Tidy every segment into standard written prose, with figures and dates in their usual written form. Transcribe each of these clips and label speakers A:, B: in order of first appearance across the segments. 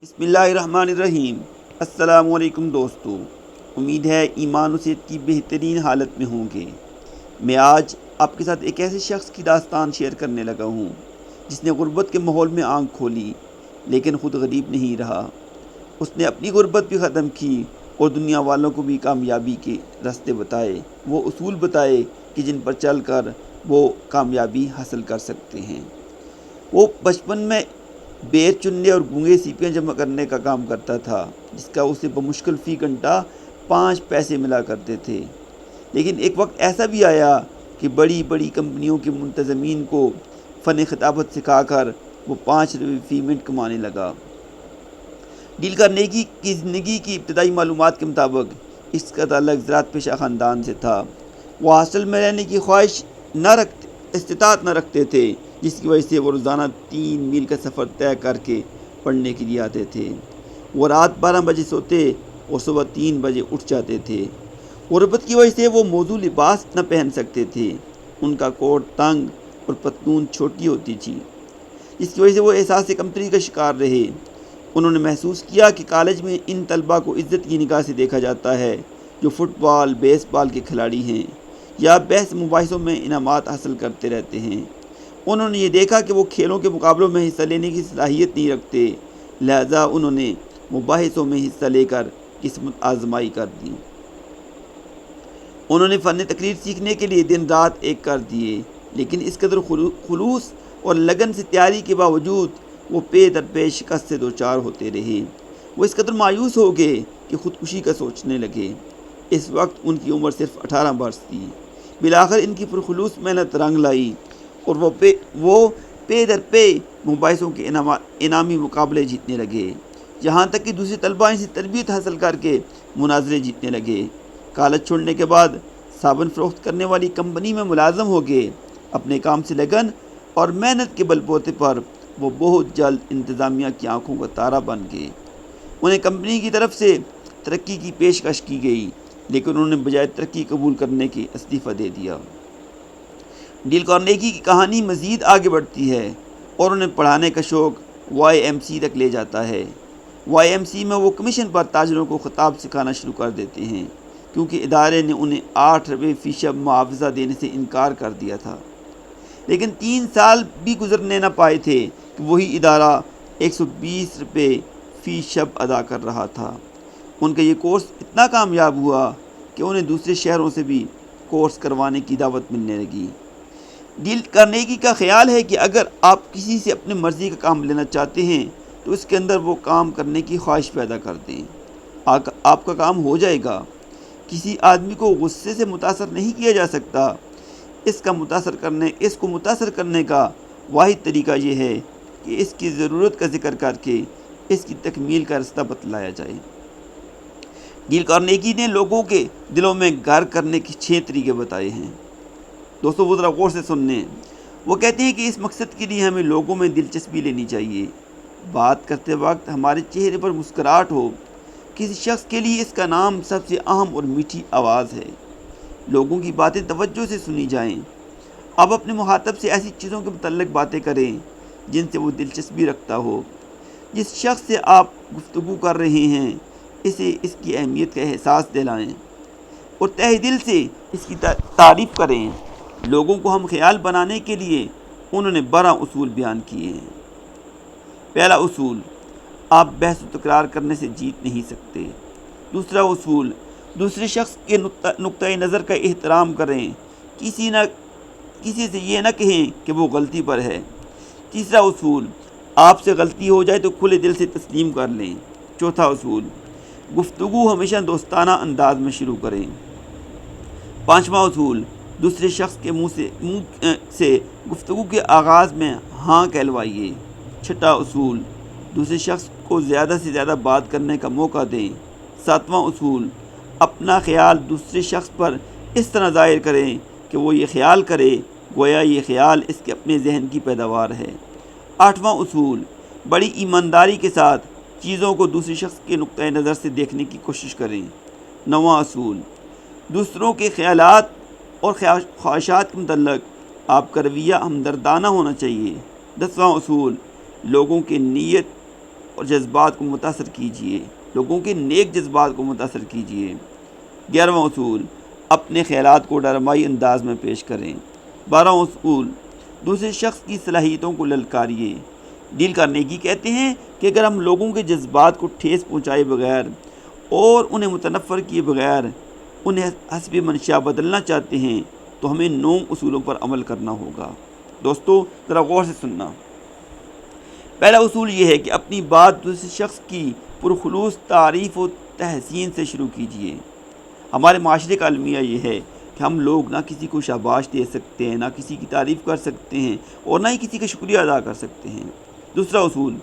A: بسم اللہ الرحمن الرحیم۔ السلام علیکم دوستو، امید ہے ایمان و صحت کی بہترین حالت میں ہوں گے۔ میں آج آپ کے ساتھ ایک ایسے شخص کی داستان شیئر کرنے لگا ہوں جس نے غربت کے ماحول میں آنکھ کھولی لیکن خود غریب نہیں رہا۔ اس نے اپنی غربت بھی ختم کی اور دنیا والوں کو بھی کامیابی کے راستے بتائے، وہ اصول بتائے کہ جن پر چل کر وہ کامیابی حاصل کر سکتے ہیں۔ وہ بچپن میں بیر چننے اور گونگے سیپیاں جمع کرنے کا کام کرتا تھا، جس کا اسے بمشکل فی گھنٹہ 5 پیسے ملا کرتے تھے۔ لیکن ایک وقت ایسا بھی آیا کہ بڑی بڑی کمپنیوں کے منتظمین کو فن خطابت سکھا کر وہ 5 روپے فی منٹ کمانے لگا۔ ڈیل کارنیگی کی زندگی کی ابتدائی معلومات کے مطابق اس کا تعلق زراعت پیشہ خاندان سے تھا۔ وہ ہاسٹل میں رہنے کی خواہش استطاعت نہ رکھتے تھے، جس کی وجہ سے وہ روزانہ 3 میل کا سفر طے کر کے پڑھنے کے لیے آتے تھے۔ وہ رات 12 بجے سوتے اور صبح 3 بجے اٹھ جاتے تھے۔ غربت کی وجہ سے وہ موزوں لباس نہ پہن سکتے تھے، ان کا کوٹ تنگ اور پتلون چھوٹی ہوتی تھی، جس کی وجہ سے وہ احساس کمتری کا شکار رہے۔ انہوں نے محسوس کیا کہ کالج میں ان طلباء کو عزت کی نگاہ سے دیکھا جاتا ہے جو فٹ بال، بیس بال کے کھلاڑی ہیں یا بحث مباحثوں میں انعامات حاصل کرتے رہتے ہیں۔ انہوں نے یہ دیکھا کہ وہ کھیلوں کے مقابلوں میں حصہ لینے کی صلاحیت نہیں رکھتے، لہذا انہوں نے مباحثوں میں حصہ لے کر قسمت آزمائی کر دی۔ انہوں نے فن تقریر سیکھنے کے لیے دن رات ایک کر دیے، لیکن اس قدر خلوص اور لگن سے تیاری کے باوجود وہ پے در پے شکست سے دوچار ہوتے رہے۔ وہ اس قدر مایوس ہو گئے کہ خودکشی کا سوچنے لگے۔ اس وقت ان کی عمر صرف 18 برس تھی۔ بالآخر ان کی پرخلوص محنت رنگ لائی اور وہ پے در پے مباحثوں کے انعامی مقابلے جیتنے لگے، یہاں تک کہ دوسرے طلباء سے تربیت حاصل کر کے مناظرے جیتنے لگے۔ کالج چھوڑنے کے بعد صابن فروخت کرنے والی کمپنی میں ملازم ہو گئے۔ اپنے کام سے لگن اور محنت کے بل بوتے پر وہ بہت جلد انتظامیہ کی آنکھوں کا تارا بن گئے۔ انہیں کمپنی کی طرف سے ترقی کی پیشکش کی گئی، لیکن انہوں نے بجائے ترقی قبول کرنے کے استعفیٰ دے دیا۔ ڈیل کارنیگی کی کہانی مزید آگے بڑھتی ہے اور انہیں پڑھانے کا شوق YMC تک لے جاتا ہے۔ YMC میں وہ کمیشن پر تاجروں کو خطاب سکھانا شروع کر دیتے ہیں، کیونکہ ادارے نے انہیں 8 روپے فی شب معاوضہ دینے سے انکار کر دیا تھا۔ لیکن 3 سال بھی گزرنے نہ پائے تھے کہ وہی ادارہ 120 روپے فی شب ادا کر رہا تھا۔ ان کا یہ کورس اتنا کامیاب ہوا کہ انہیں دوسرے شہروں سے بھی کورس کروانے کی دعوت ملنے لگی۔ ڈیل کارنیگی کا خیال ہے کہ اگر آپ کسی سے اپنی مرضی کا کام لینا چاہتے ہیں تو اس کے اندر وہ کام کرنے کی خواہش پیدا کر دیں، آپ کا کام ہو جائے گا۔ کسی آدمی کو غصے سے متاثر نہیں کیا جا سکتا۔ اس کو متاثر کرنے کا واحد طریقہ یہ ہے کہ اس کی ضرورت کا ذکر کر کے اس کی تکمیل کا راستہ بتلایا جائے۔ ڈیل کارنیگی نے لوگوں کے دلوں میں گھر کرنے کے 6 طریقے بتائے ہیں۔ دوستو وہ ذرا غور سے سننے۔ وہ کہتے ہیں کہ اس مقصد کے لیے ہمیں لوگوں میں دلچسپی لینی چاہیے۔ بات کرتے وقت ہمارے چہرے پر مسکراہٹ ہو۔ کسی شخص کے لیے اس کا نام سب سے اہم اور میٹھی آواز ہے۔ لوگوں کی باتیں توجہ سے سنی جائیں۔ آپ اپنے مخاطب سے ایسی چیزوں کے متعلق باتیں کریں جن سے وہ دلچسپی رکھتا ہو۔ جس شخص سے آپ گفتگو کر رہے ہیں اسے اس کی اہمیت کا احساس دلائیں اور تہ دل سے اس کی تعریف کریں۔ لوگوں کو ہم خیال بنانے کے لیے انہوں نے 12 اصول بیان کیے ہیں۔ پہلا اصول، آپ بحث و تکرار کرنے سے جیت نہیں سکتے۔ دوسرا اصول، دوسرے شخص کے نقطۂ نظر کا احترام کریں، کسی سے یہ نہ کہیں کہ وہ غلطی پر ہے۔ تیسرا اصول، آپ سے غلطی ہو جائے تو کھلے دل سے تسلیم کر لیں۔ چوتھا اصول، گفتگو ہمیشہ دوستانہ انداز میں شروع کریں۔ پانچواں اصول، دوسرے شخص کے منہ سے گفتگو کے آغاز میں ہاں کہلوائیے۔ چھٹا اصول، دوسرے شخص کو زیادہ سے زیادہ بات کرنے کا موقع دیں۔ ساتواں اصول، اپنا خیال دوسرے شخص پر اس طرح ظاہر کریں کہ وہ یہ خیال کرے گویا یہ خیال اس کے اپنے ذہن کی پیداوار ہے۔ آٹھواں اصول، بڑی ایمانداری کے ساتھ چیزوں کو دوسرے شخص کے نقطۂ نظر سے دیکھنے کی کوشش کریں۔ نواں اصول، دوسروں کے خیالات اور خواہشات کے متعلق آپ کا رویہ ہمدردانہ ہونا چاہیے۔ 10واں اصول، لوگوں کی نیت اور جذبات کو متاثر کیجیے، لوگوں کے نیک جذبات کو متاثر کیجیے۔ 11واں اصول، اپنے خیالات کو ڈرامائی انداز میں پیش کریں۔ 12واں اصول، دوسرے شخص کی صلاحیتوں کو للکاریے۔ ڈیل کارنیگی کہتے ہیں کہ اگر ہم لوگوں کے جذبات کو ٹھیس پہنچائے بغیر اور انہیں متنفر کیے بغیر انہیں حسب منشاء بدلنا چاہتے ہیں تو ہمیں 9 اصولوں پر عمل کرنا ہوگا۔ دوستو ذرا غور سے سننا۔ پہلا اصول یہ ہے کہ اپنی بات دوسرے شخص کی پرخلوص تعریف و تحسین سے شروع کیجیے۔ ہمارے معاشرے کا المیہ یہ ہے کہ ہم لوگ نہ کسی کو شاباش دے سکتے ہیں، نہ کسی کی تعریف کر سکتے ہیں اور نہ ہی کسی کا شکریہ ادا کر سکتے ہیں۔ دوسرا اصول،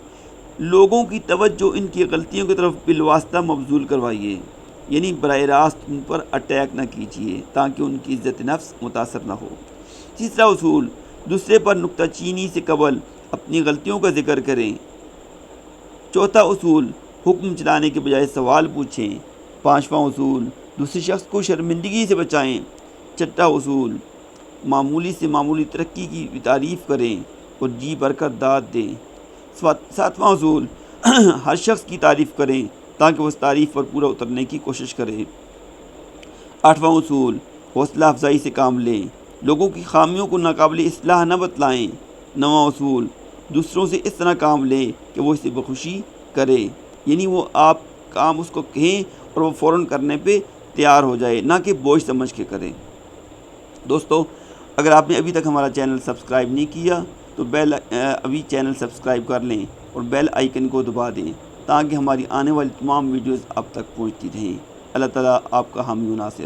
A: لوگوں کی توجہ ان کی غلطیوں کی طرف بالواسطہ مبذول کروائیے، یعنی براہ راست ان پر اٹیک نہ کیجیے تاکہ ان کی عزت نفس متاثر نہ ہو۔ تیسرا اصول، دوسرے پر نکتہ چینی سے قبل اپنی غلطیوں کا ذکر کریں۔ چوتھا اصول، حکم چلانے کے بجائے سوال پوچھیں۔ پانچواں اصول، دوسرے شخص کو شرمندگی سے بچائیں۔ چھٹا اصول، معمولی سے معمولی ترقی کی تعریف کریں اور جی بھر کر داد دیں۔ ساتواں اصول، ہر شخص کی تعریف کریں تاکہ وہ اس تعریف پر پورا اترنے کی کوشش کرے۔ آٹھواں اصول، حوصلہ افزائی سے کام لیں، لوگوں کی خامیوں کو ناقابل اصلاح نہ بتلائیں۔ نواں اصول، دوسروں سے اس طرح کام لیں کہ وہ اسے بخوشی کرے، یعنی وہ آپ کام اس کو کہیں اور وہ فوراً کرنے پہ تیار ہو جائے، نہ کہ بوجھ سمجھ کے کرے۔ دوستو اگر آپ نے ابھی تک ہمارا چینل سبسکرائب نہیں کیا تو ابھی چینل سبسکرائب کر لیں اور بیل آئیکن کو دبا دیں تاکہ ہماری آنے والی تمام ویڈیوز آپ تک پہنچتی رہیں۔ اللہ تعالیٰ آپ کا حامی و ناصر۔